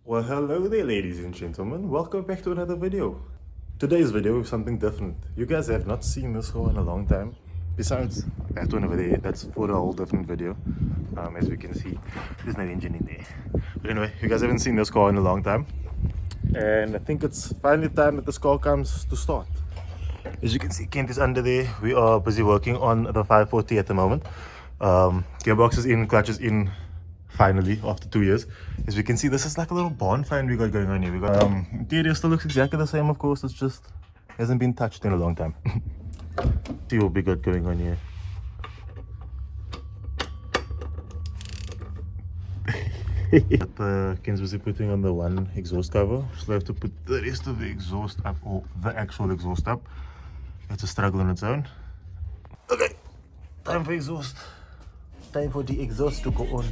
Well, hello there, ladies and gentlemen. Welcome back to another video. Today's video is something different. You guys have not seen this car in a long time. Besides that one over there, that's for a whole different video. As we can see, there's no engine in there. But anyway, you guys haven't seen this car in a long time. And I think it's finally time that this car comes to start. As you can see, Kent is under there. We are busy working on the 540 at the moment. Gearbox is in, clutch is in. Finally, after 2 years. As we can see, this is like a little bonfire we got going on here. We got interior still looks exactly the same, of course. It's just hasn't been touched in a long time. See what we got going on here. Ken's busy putting on the one exhaust cover. So I have to put the rest of the exhaust up, or the actual exhaust up. It's a struggle on its own. Okay, time for exhaust. Time for the exhaust to go on.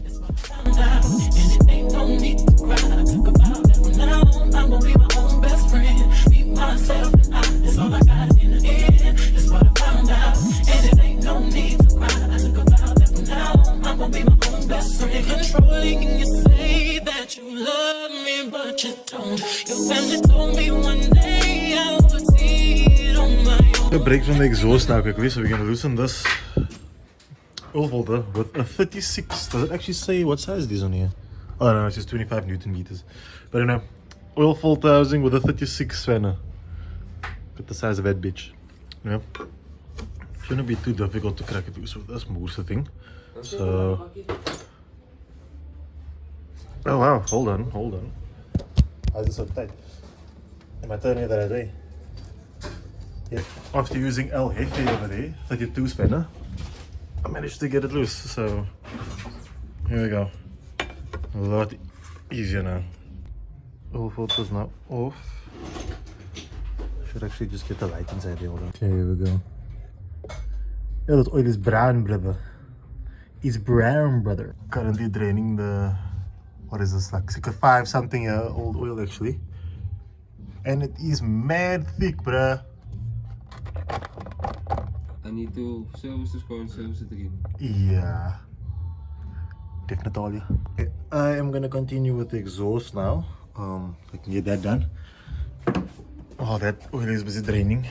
The brakes on the exhaust now quickly, so we're gonna loosen this oil filter with a 36. Does it actually say what size it is on here? Oh no, it's just 25 Newton meters. But you know, oil filter housing with a 36 spanner. Got the size of that bitch. Yeah. Shouldn't be too difficult to crack it with this Moorse thing. So. Oh wow, hold on. Why is it so tight? Am I turning it the right way? Yeah. After using L heavy over there, 32 spanner, I managed to get it loose, so here we go. A lot easier now. Oil filter's now off. Should actually just get the light inside there. Okay, here we go. Yeah, that oil is brown, brother. It's brown, brother. Currently draining the, what is this, like 5 something year old oil actually. And it is mad thick, bruh. I need to service this car and service it again. Yeah, definitely. Okay, I am gonna continue with the exhaust now. I can get that done. Oh, that oil is busy draining.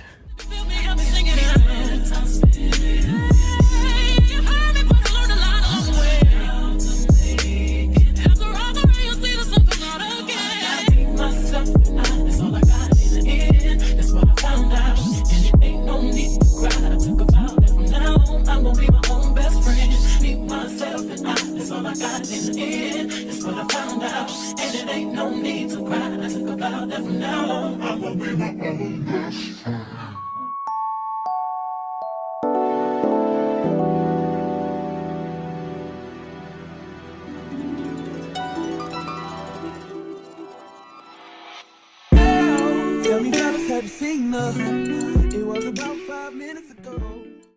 It was about 5 minutes ago.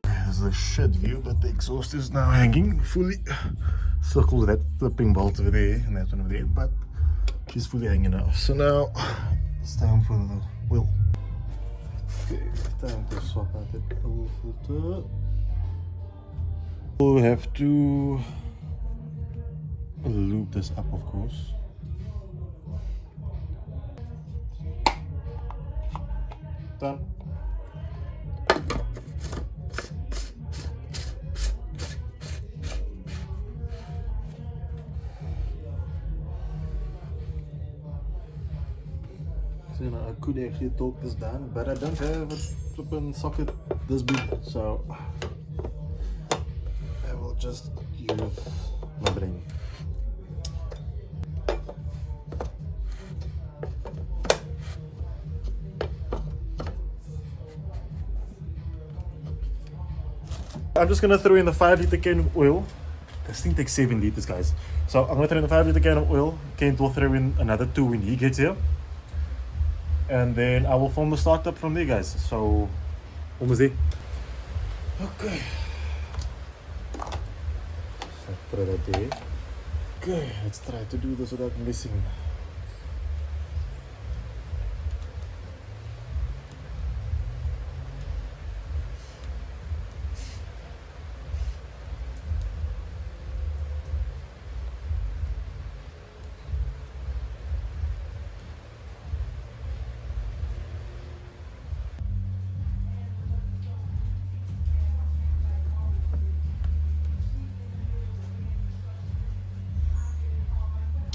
There's a shit view, but the exhaust is now hanging fully. Circles that flipping bolt over there and that one over there, but she's fully hanging now. So now it's time for the wheel. Okay, time to swap out that oil filter. We'll have to loop this up, of course. Done. So you know, I could actually torque this down, but I don't have a flipping socket this big, so I will just use my brain. I'm just gonna throw in the 5-liter can of oil. This thing takes 7 liters, guys. So I'm gonna throw in the 5-liter can of oil. Kent will throw in another 2 when he gets here. And then I will film the startup from there, guys. So, almost there. Okay. So throw that there. Okay, let's try to do this without missing.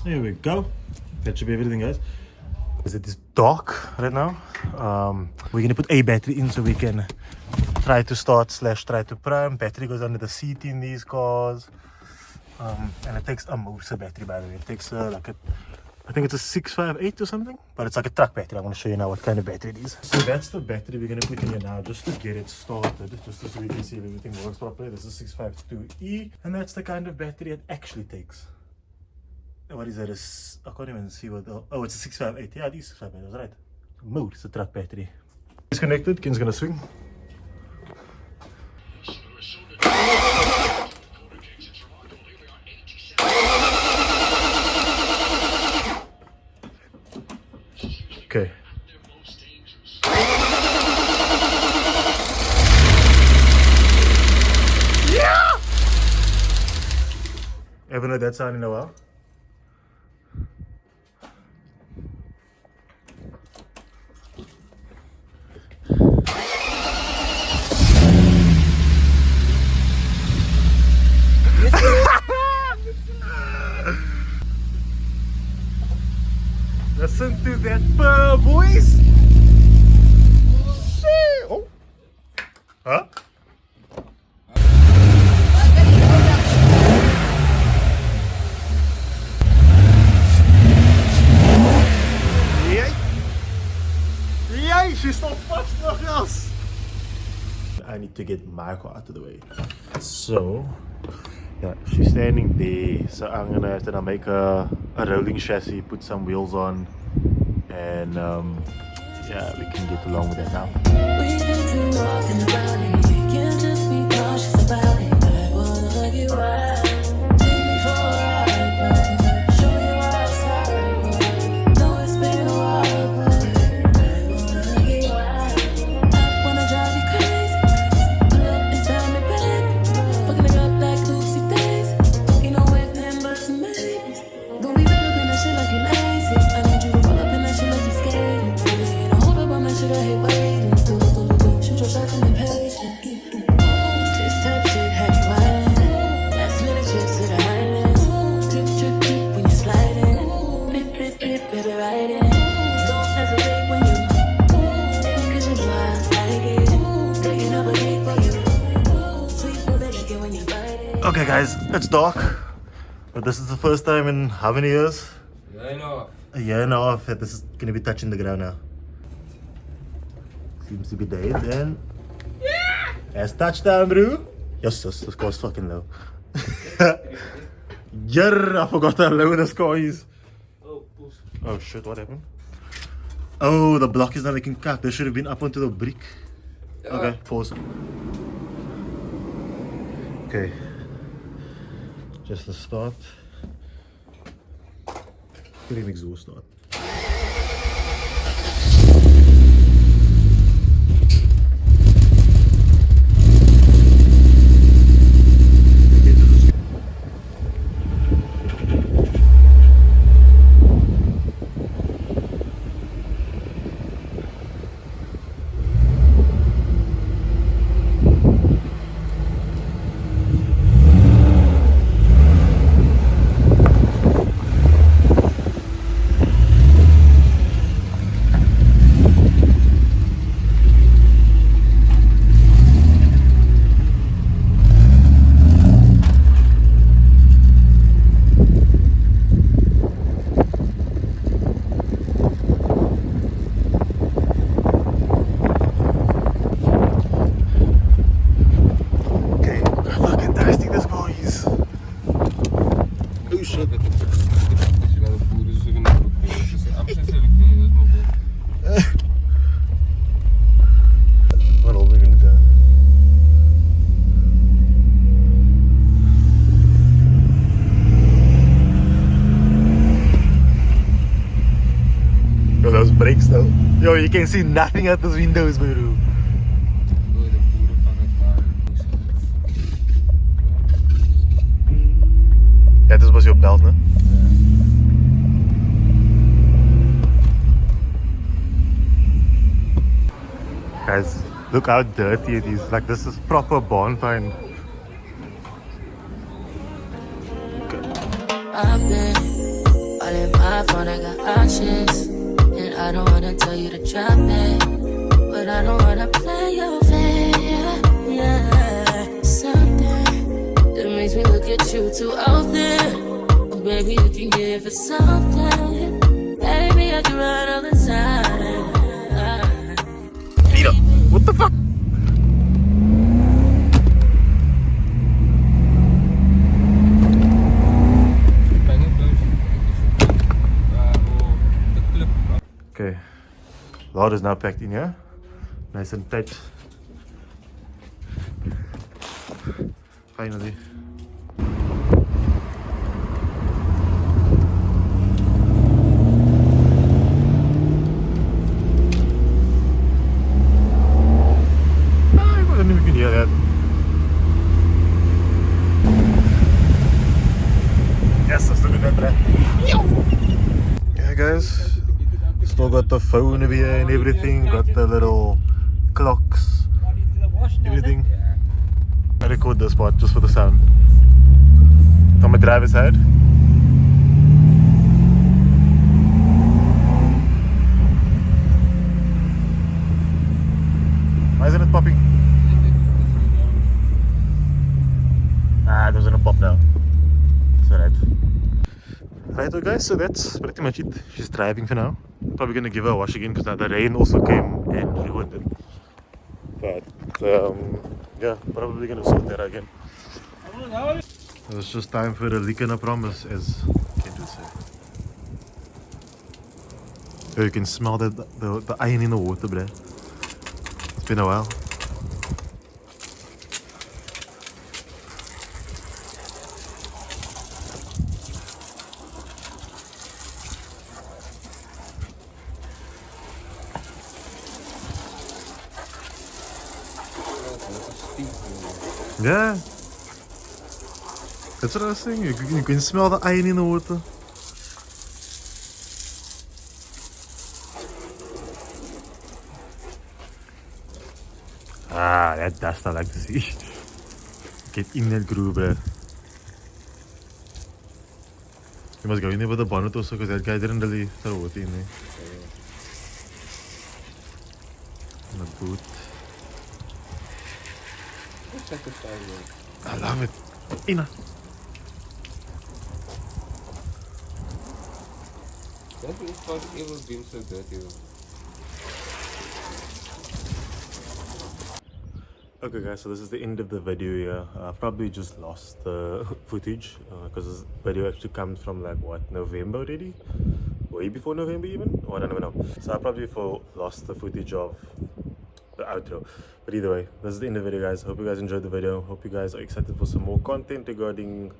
Here we go. That should be everything, guys. It is dark right now. We're gonna put a battery in so we can try to start / try to prime. Battery goes under the seat in these cars. And it takes a Moser battery, by the way. It takes like a, I think it's a 658 or something, but it's like a truck battery. I'm gonna show you now what kind of battery it is. So that's the battery we're gonna put in here now, just to get it started, just so we can see if everything works properly. This is 652E, and that's the kind of battery it actually takes. What is that? I can't even see what. Oh, it's a 658. Yeah, it is 658. That's right. Mode. It's a truck battery. It's connected. Ken's gonna swing. Okay. Yeah. Haven't heard that sound in a while. Listen to that purr, boys! Shit! Oh! Huh? Yay! Yay! She's so fast, nothing else! I need to get my car out of the way. So, yeah, she's standing there, so I'm gonna have to now make a rolling chassis, put some wheels on, and yeah, we can get along with that now. We've been too often about it. Can't just be cautious about it. I wanna hug you right. Take me for a ride, but show me where I start. Know it's been a while, but I wanna hug you right. I wanna drive you crazy. Pull up and tell me, baby. Fucking it up like Lucy Days. Ain't no way for him but some maybes. Don't be better than that shit like you're lazy. I need you to roll up in that shit like you're skating. Hold up on that shit, I hate waiting. Shoot your shot and impatient. This type shit have you wildin'. Last minute trips to the islands. Drip, drip, drip when you're sliding. Flip, flip, flip, better ride it. Don't hesitate when you cause you know I like it. Breaking up a gate for you. Sweet for the liquor when you bite it. Okay guys, it's dark, but this is the first time in how many years? Yeah, I know. A year and a half that this is gonna be touching the ground now. Seems to be dead and as touchdown, bro. Yes, this car's fucking low. Yeah, I forgot how low this car is. Oh shit, what happened? Oh, the block is not making cut. They should have been up onto the brick. Okay, pause. Okay. Just the start. Get him exhaust start. Brakes though. Yo, you can see nothing out those windows, bro. Yeah, this was your belt, no? Guys, look how dirty it is. Like, this is proper bonfire. I've been on, I got options. And I don't wanna tell you to drop it, but I don't wanna play your fair. Yeah, something that makes me look at you too often. Oh, baby, you can give it something. Baby, I can run all the time. Peter, what the fuck? Okay, load is now packed in here. Nice and tight. Finally. I don't know if you can hear that. Yes, that's looking at that. Yeah, guys. Still got the phone over here and everything. Got the little clocks, everything. I record this part just for the sound. On my driver's side. Why isn't it popping? Ah, it doesn't pop now. It's alright. Right, well guys, so that's pretty much it. She's driving for now. Probably gonna give her a wash again because the rain also came and ruined it. But yeah, probably gonna sort that again. It's just time for the leak and a promise, as Kent would say. Oh, you can smell the iron in the water, bruh. It's been a while. Yeah, that's what I was saying. You can smell the iron in the water. Ah, that dust I like to see. Get in that groove, bro. You must go in there with the bonnet also because that guy didn't really throw water in there. And the boot. I love it. Ina. That is what ever been so dirty. Okay guys, so this is the end of the video here. I probably just lost the footage because this video actually comes from like what, November already? Way before November even? Oh, I don't even know. So I probably lost the footage of the outro. But either way, this is the end of the video guys. Hope you guys enjoyed the video. Hope you guys are excited for some more content regarding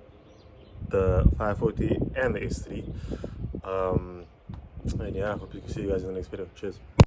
the 540 and the S3. And yeah, hope you can see you guys in the next video. Cheers.